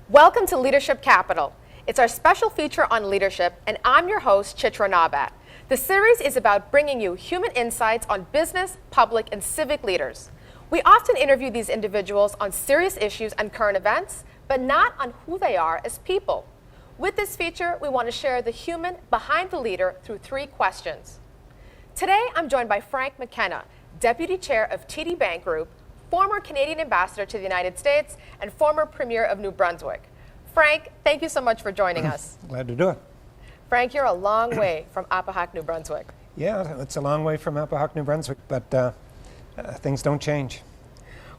Welcome to Leadership Capital. It's our special feature on leadership, and I'm your host, Chitra Nabat. The series is about bringing you human insights on business, public, and civic leaders. We often interview these individuals on serious issues and current events, but not on who they are as people. With this feature, we want to share the human behind the leader through 3 questions. Today, I'm joined by Frank McKenna, Deputy Chair of TD Bank Group, former Canadian Ambassador to the United States, and former Premier of New Brunswick. Frank, thank you so much for joining us. Glad to do it. Frank, you're a long way from Appahock, New Brunswick. Yeah, it's a long way from Appahock, New Brunswick, but things don't change.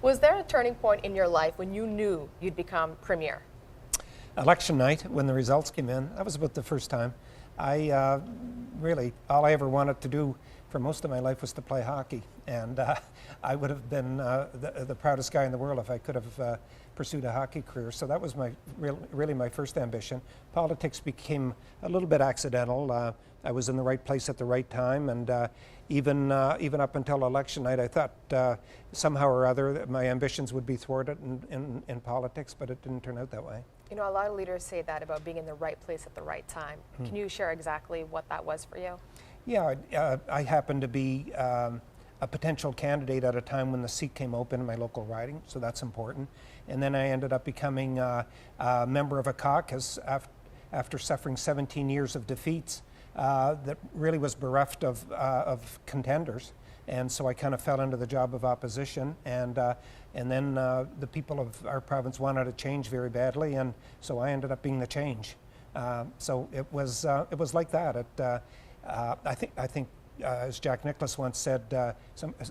Was there a turning point in your life when you knew you'd become Premier? Election night, when the results came in, that was about the first time. Really, all I ever wanted to do for most of my life was to play hockey. And I would have been the proudest guy in the world if I could have pursued a hockey career. So that was really my first ambition. Politics became a little bit accidental. I was in the right place at the right time, and even up until election night, I thought somehow or other that my ambitions would be thwarted in politics, but it didn't turn out that way. You know, a lot of leaders say that about being in the right place at the right time. Can you share exactly what that was for you? Yeah, I happened to be a potential candidate at a time when the seat came open in my local riding, so that's important. And then I ended up becoming a member of a caucus after suffering 17 years of defeats that really was bereft of contenders. And so I kind of fell into the job of opposition, and then the people of our province wanted a change very badly, and so I ended up being the change. So it was like that. I think as Jack Nicklaus once said,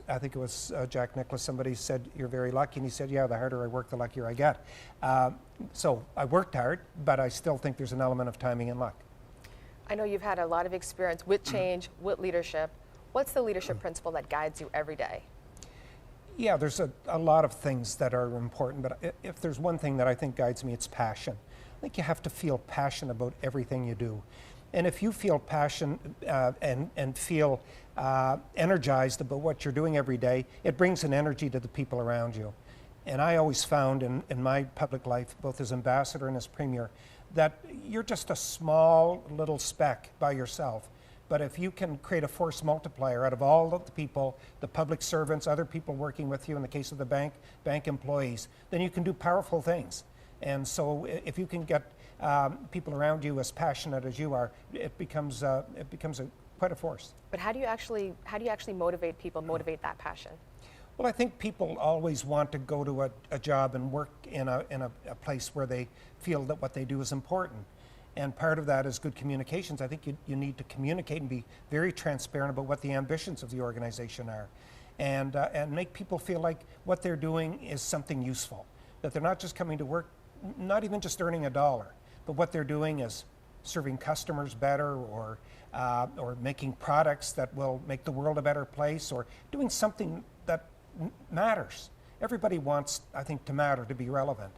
I think it was Jack Nicklaus, somebody said, "You're very lucky," and he said, "Yeah, the harder I work, the luckier I get." So I worked hard, but I still think there's an element of timing and luck. I know you've had a lot of experience with change, with leadership. What's the leadership principle that guides you every day? Yeah, there's a lot of things that are important, but if there's one thing that I think guides me, it's passion. I think you have to feel passion about everything you do. And if you feel passion and feel energized about what you're doing every day, it brings an energy to the people around you. And I always found in my public life, both as ambassador and as premier, that you're just a small little speck by yourself. But if you can create a force multiplier out of all of the people, the public servants, other people working with you, in the case of the bank employees, then you can do powerful things. And so if you can get people around you as passionate as you are, it becomes quite a force. But how do you actually motivate people, motivate that passion? Well, I think people always want to go to a job and work in a place where they feel that what they do is important. And part of that is good communications. I think you need to communicate and be very transparent about what the ambitions of the organization are, and make people feel like what they're doing is something useful, that they're not just coming to work, not even just earning a dollar, but what they're doing is serving customers better, or making products that will make the world a better place, or doing something that matters. Everybody wants, I think, to matter, to be relevant.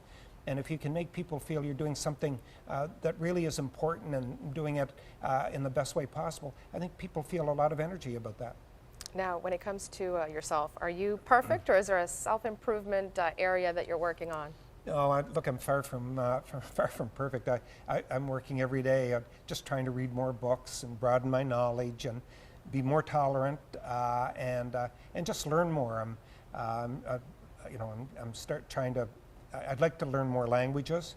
And if you can make people feel you're doing something that really is important and doing it in the best way possible, I think people feel a lot of energy about that. Now, when it comes to yourself, are you perfect, or is there a self-improvement area that you're working on? No, look, I'm far from perfect. I'm working every day, just trying to read more books and broaden my knowledge and be more tolerant and just learn more. I'd like to learn more languages.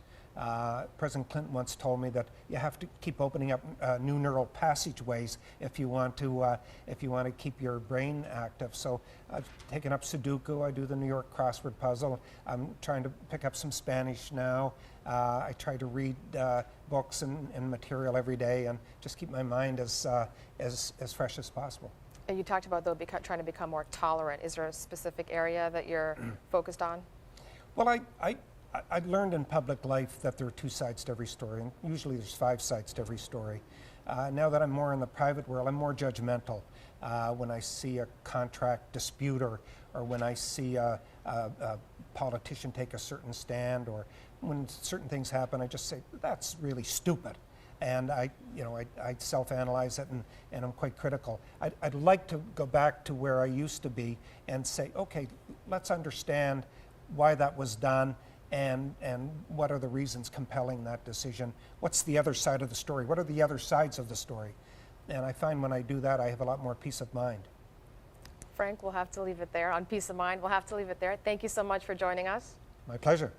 President Clinton once told me that you have to keep opening up new neural passageways if you want to keep your brain active. So I've taken up Sudoku. I do the New York crossword puzzle. I'm trying to pick up some Spanish now. I try to read books and material every day and just keep my mind as fresh as possible. And you talked about, though, trying to become more tolerant. Is there a specific area that you're focused on? Well, I've learned in public life that there are 2 sides to every story, and usually there's 5 sides to every story. Now that I'm more in the private world, I'm more judgmental. When I see a contract dispute, or when I see a politician take a certain stand, or when certain things happen, I just say, that's really stupid. And I self-analyze it, and I'm quite critical. I'd like to go back to where I used to be and say, okay, let's understand why that was done, and what are the reasons compelling that decision? What's the other side of the story? What are the other sides of the story? And I find when I do that, I have a lot more peace of mind. Frank, we'll have to leave it there. On peace of mind, we'll have to leave it there. Thank you so much for joining us. My pleasure.